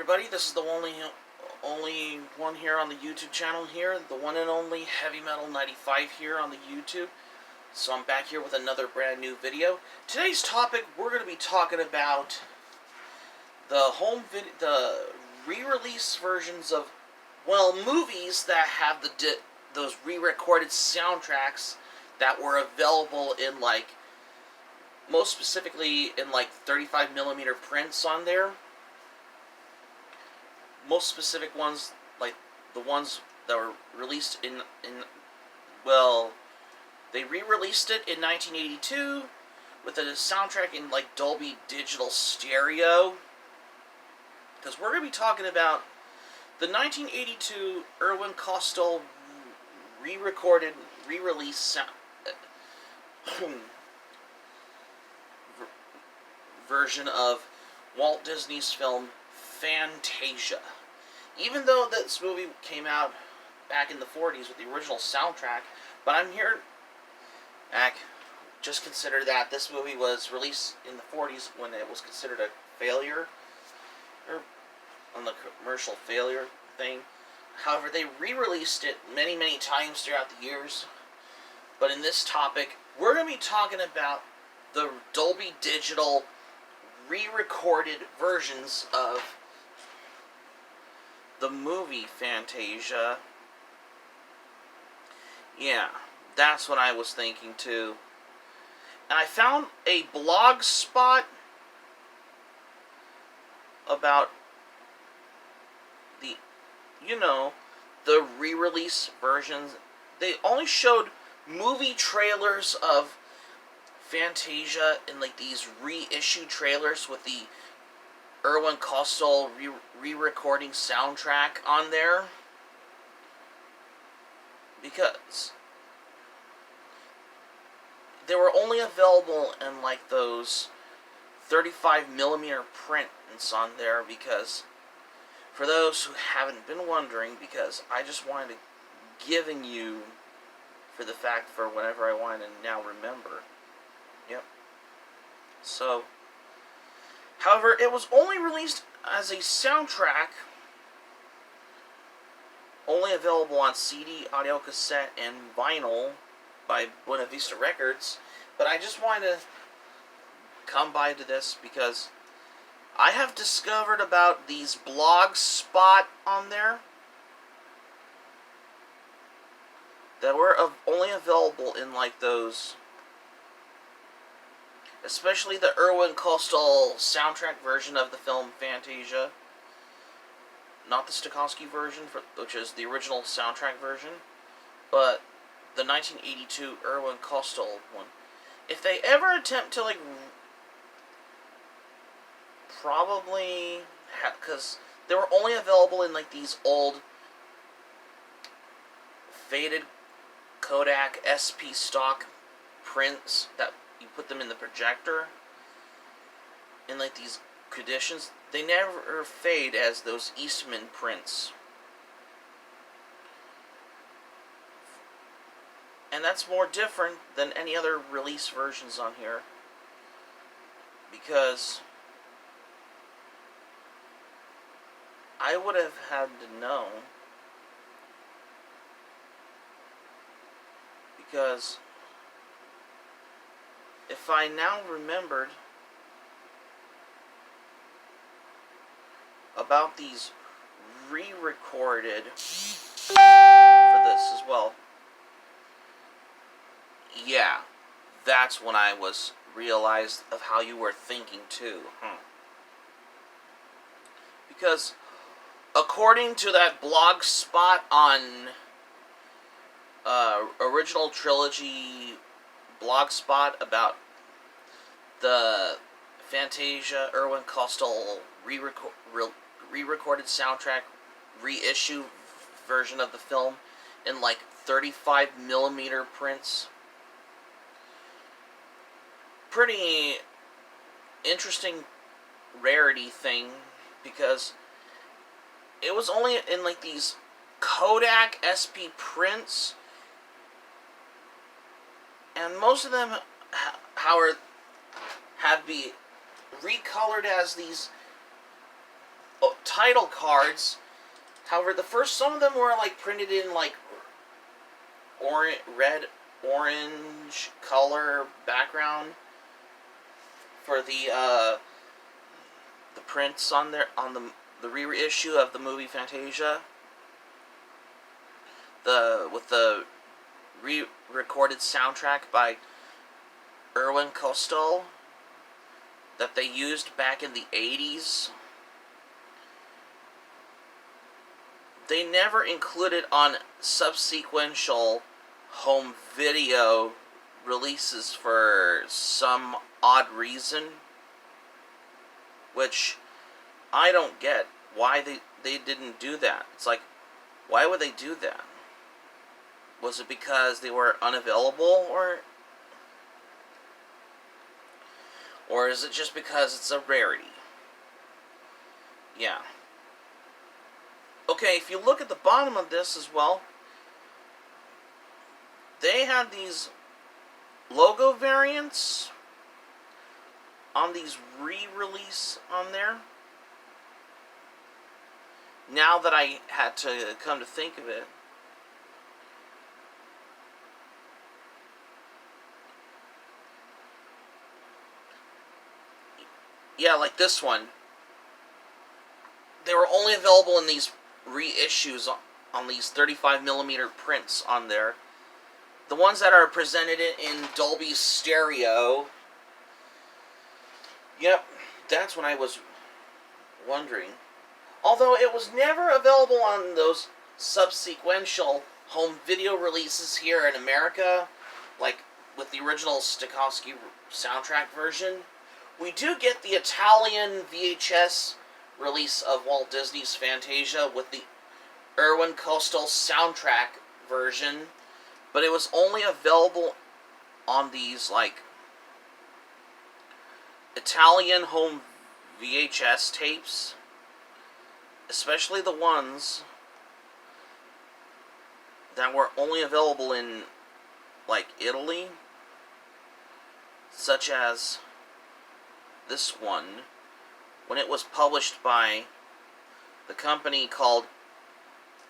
everybody, this is the only one here on the YouTube channel here, the one and only Heavy Metal 95 here on the YouTube. So I'm back here with another brand new video. Today's topic, we're going to be talking about the re-release versions of, well, movies that have those re-recorded soundtracks that were available in, like, most specifically in, like, 35mm prints on there. Most specific ones, like the ones that were released well, they re-released it in 1982 with a soundtrack in, like, Dolby Digital Stereo. Because we're going to be talking about the 1982 Irwin Kostal re-recorded, re-release version of Walt Disney's film Fantasia. Even though this movie came out back in the 40s with the original soundtrack, but I'm here, just consider that this movie was released in the 40s when it was considered a failure, or on the commercial failure thing. However, they re-released it many, many times throughout the years. But in this topic, we're going to be talking about the Dolby Digital re-recorded versions of the movie Fantasia. Yeah, that's what I was thinking too. And I found a blog spot about the re-release versions. They only showed movie trailers of Fantasia in, like, these reissue trailers with the Irwin Kostal re-recording soundtrack on there, because they were only available in, like, those 35mm prints on there. Because for those who haven't been wondering, because I just wanted to giving you for the fact for whenever I want to now remember. Yep. So, however, it was only released as a soundtrack, only available on CD, audio cassette, and vinyl by Buena Vista Records. But I just wanted to come by to this because I have discovered about these blog spot on there that were only available in, like, those, especially the Irwin Kostal soundtrack version of the film Fantasia. Not the Stokowski version, which is the original soundtrack version, but the 1982 Irwin Kostal one. If they ever attempt to, like, probably, because they were only available in, like, these old faded Kodak SP stock prints that you put them in the projector in, like, these conditions. They never fade as those Eastman prints. And that's more different than any other release versions on here, because I would have had to know, because if I now remembered about these re-recorded for this as well, yeah, that's when I was realized of how you were thinking too. Because according to that blog spot on Original Trilogy blog spot about the Fantasia Irwin Kostal re-recorded soundtrack reissue version of the film in, like, 35mm prints. Pretty interesting rarity thing, because it was only in, like, these Kodak SP prints, and most of them have be recolored as these title cards. However, some of them were like printed in like orange color background for the prints on there on the reissue of the movie Fantasia. With the re-recorded soundtrack by Irwin Kostal that they used back in the 80s. They never included on subsequential home video releases for some odd reason, which I don't get why they didn't do that. It's like, why would they do that? Was it because they were unavailable, or is it just because it's a rarity? Yeah. Okay, if you look at the bottom of this as well, they had these logo variants on these re-release on there. Now that I had to come to think of it, yeah, like this one. They were only available in these reissues on these 35mm prints on there. The ones that are presented in Dolby Stereo. Yep, that's what I was wondering. Although it was never available on those subsequential home video releases here in America, like with the original Stokowski soundtrack version. We do get the Italian VHS release of Walt Disney's Fantasia with the Irwin Kostal soundtrack version, but it was only available on these, like, Italian home VHS tapes, especially the ones that were only available in, like, Italy, such as this one, when it was published by the company called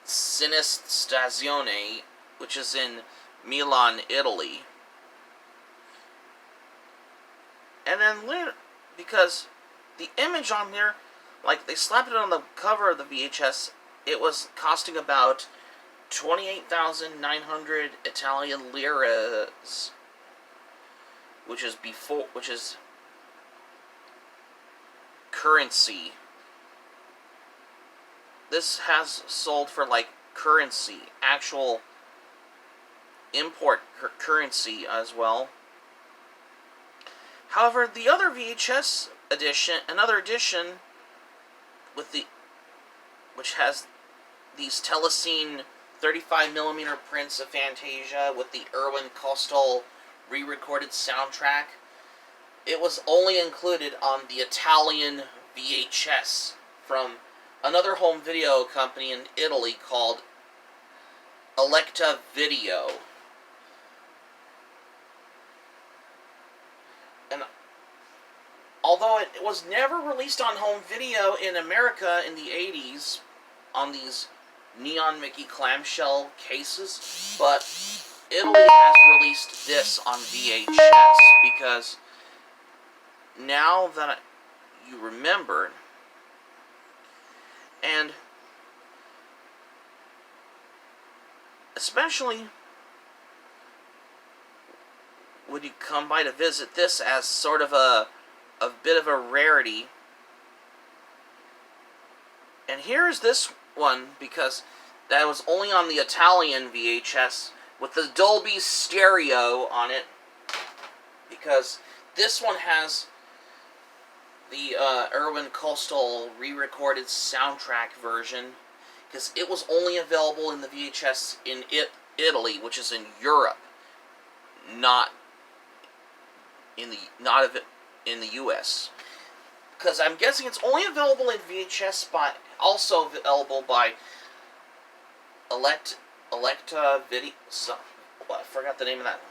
Cinestazione, which is in Milan, Italy. And then later, because the image on there, like they slapped it on the cover of the VHS, it was costing about 28,900 Italian liras, which is currency. This has sold for like currency, actual import currency as well. However, the other VHS edition, another edition with which has these Telescene 35mm prints of Fantasia with the Irwin Kostal re-recorded soundtrack, it was only included on the Italian VHS from another home video company in Italy called Electa Video. And although it was never released on home video in America in the 80s on these Neon Mickey clamshell cases, but Italy has released this on VHS because now that you remember, and especially when you come by to visit this as sort of a bit of a rarity. And here's this one, because that was only on the Italian VHS with the Dolby Stereo on it, because this one has the Irwin Kostal re-recorded soundtrack version, because it was only available in the VHS in Italy, which is in Europe, not in the U.S. Because I'm guessing it's only available in VHS, but also available by Electa Video. I forgot the name of that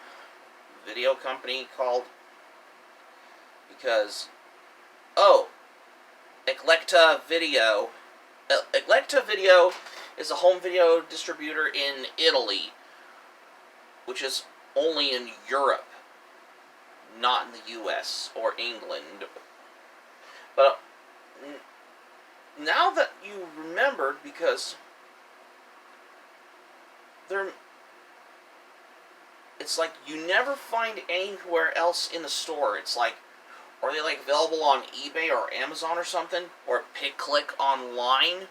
video company called. Because Eclecta Video. Eclecta Video is a home video distributor in Italy, which is only in Europe, not in the US or England. But now that you remembered, because it's like you never find anywhere else in the store. It's like, are they like available on eBay or Amazon or something? Or pick-click online?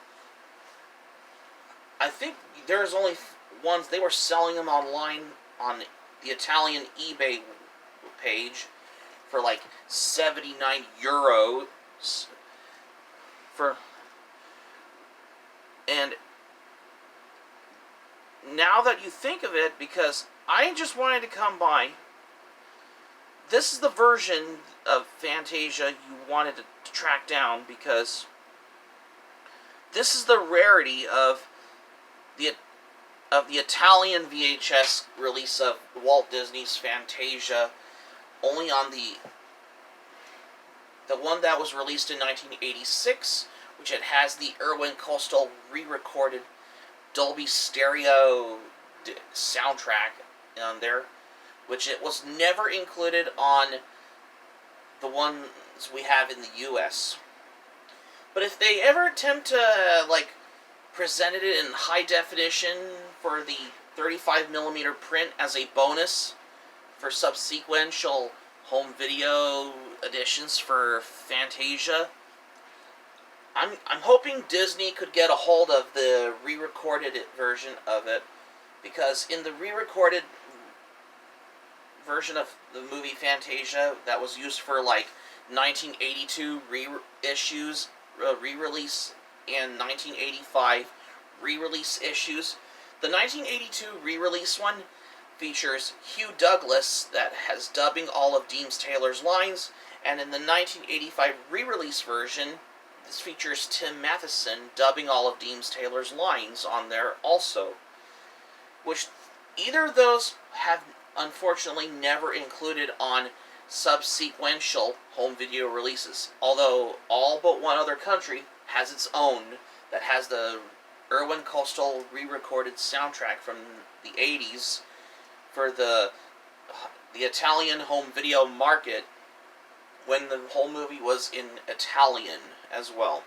I think there's only ones, they were selling them online on the Italian eBay page for like 79 euros. And now that you think of it, because I just wanted to come by, this is the version of Fantasia you wanted to track down, because this is the rarity of the Italian VHS release of Walt Disney's Fantasia, only on the one that was released in 1986, which it has the Irwin Kostal re-recorded Dolby Stereo soundtrack on there, which it was never included on the ones we have in the US. But if they ever attempt to, like, present it in high definition for the 35mm print as a bonus for subsequential home video editions for Fantasia, I'm hoping Disney could get a hold of the re-recorded version of it, because in the re-recorded version of the movie Fantasia that was used for like 1982 reissues, re-release, and 1985 re-release issues, the 1982 re-release one features Hugh Douglas that has dubbing all of Deems Taylor's lines, and in the 1985 re-release version, this features Tim Matheson dubbing all of Deems Taylor's lines on there also, which either of those have unfortunately never included on subsequential home video releases, although all but one other country has its own that has the Irwin Kostal re-recorded soundtrack from the 80s for the Italian home video market, when the whole movie was in Italian as well.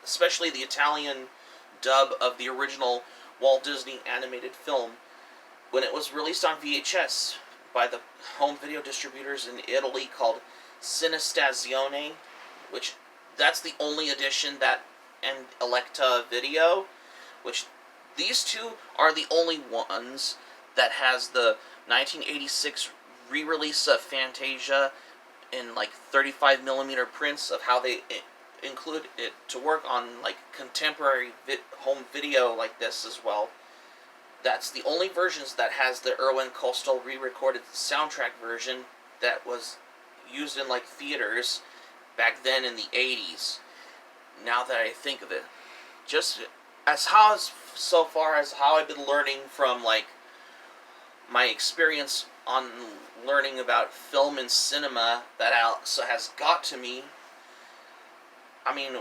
Especially the Italian dub of the original Walt Disney animated film, when it was released on VHS by the home video distributors in Italy called Cinestazione, which that's the only edition that, and Eclecta Video, which these two are the only ones that has the 1986 re-release of Fantasia in like 35mm prints of how they include it to work on like contemporary home video like this as well. That's the only versions that has the Irwin Kostal re-recorded soundtrack version that was used in like theaters back then in the 80s. Now that I think of it, just so far as how I've been learning from like my experience on learning about film and cinema that also has got to me. I mean,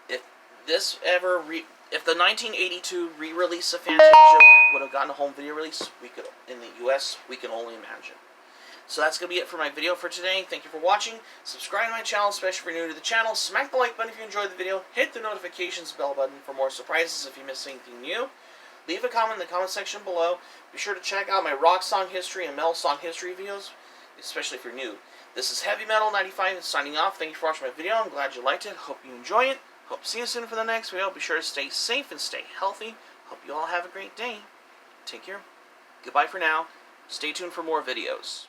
if the 1982 re-release of Fantasia would have gotten a home video release, in the US, we can only imagine. So that's going to be it for my video for today. Thank you for watching. Subscribe to my channel, especially if you're new to the channel. Smack the like button if you enjoyed the video. Hit the notifications bell button for more surprises if you missed anything new. Leave a comment in the comment section below. Be sure to check out my rock song history and metal song history videos, especially if you're new. This is Heavy Metal 95 signing off. Thank you for watching my video. I'm glad you liked it. Hope you enjoy it. Hope to see you soon for the next video. Be sure to stay safe and stay healthy. Hope you all have a great day. Take care. Goodbye for now. Stay tuned for more videos.